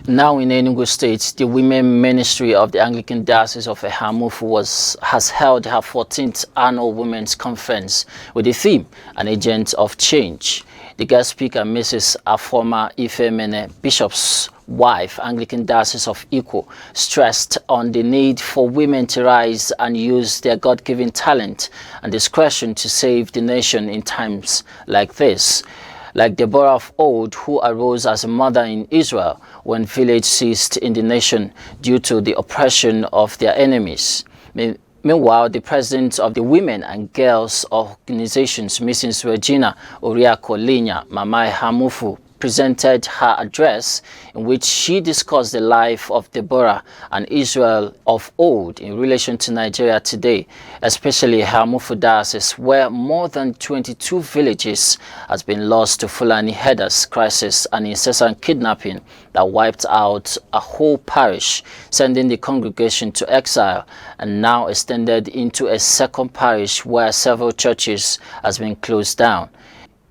Now in Enugu State, the Women Ministry of the Anglican Diocese of Amufu has held her 14th annual Women's Conference with the theme, An Agent of Change. The guest speaker, Mrs. Afoma Ifemene, Bishop's wife, Anglican Diocese of Ikwo, stressed on the need for women to rise and use their God-given talent and discretion to save the nation in times like this. Like Deborah of old, who arose as a mother in Israel when village ceased in the nation due to the oppression of their enemies. Meanwhile, the president of the Women and Girls Organizations, Mrs. Regina Oriako Mamai Amufu, presented her address in which she discussed the life of Deborah and Israel of old in relation to Nigeria today, especially Amufu Diocese, where more than 22 villages has been lost to Fulani herders, crisis and incessant kidnapping that wiped out a whole parish, sending the congregation to exile, and now extended into a second parish where several churches has been closed down.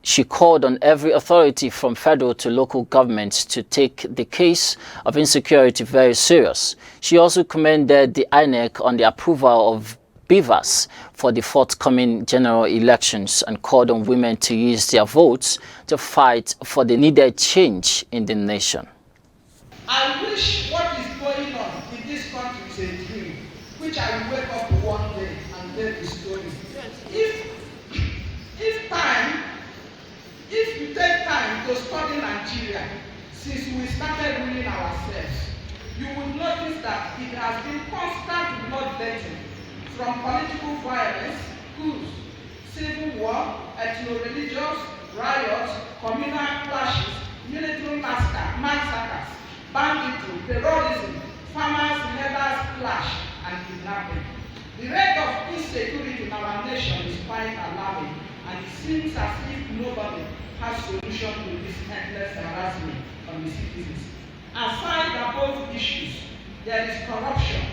She called on every authority from federal to local governments to take the case of insecurity very serious. She also commended the INEC on the approval of beavers for the forthcoming general elections and called on women to use their votes to fight for the needed change in the nation. I wish what is going on in this country is a dream, which I will wake up one day and tell the story. If you take time to study Nigeria, since we started ruling ourselves, you will notice that it has been constant bloodletting, from political violence, coups, civil war, ethno-religious riots, communal clashes, military massacres, banditry, terrorism, farmers and herders clash, and kidnapping. The rate of insecurity in our nation is quite alarming, and it seems as if nobody has solution to this endless harassment from the citizens. Aside above issues, there is corruption,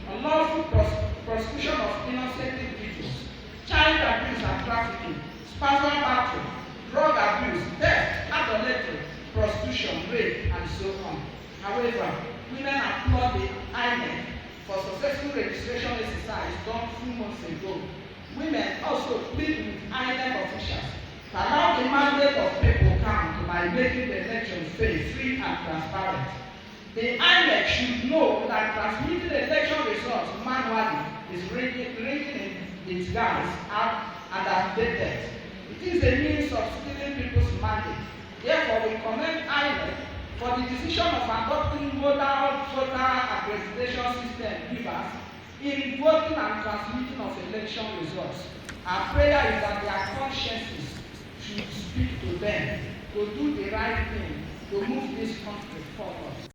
unlawful prosecution of innocent individuals, child abuse and trafficking, spousal battery, drug abuse, theft, adultery, prostitution, rape, and so on. However, women applaud the INEC for successful registration exercise done 2 months ago. Women also plead with INEC officials to allow the mandate of people count by making the elections fair, free, and transparent. The INEC should know that transmitting election results manually is ringing in its guns out and outdated. It is a means of stealing people's mandate. Therefore, we commend INEC for the decision of adopting modal voter accreditation system (BVAS) in voting and transmitting of election results. Our prayer is that their consciences should speak to them to do the right thing to move this country forward.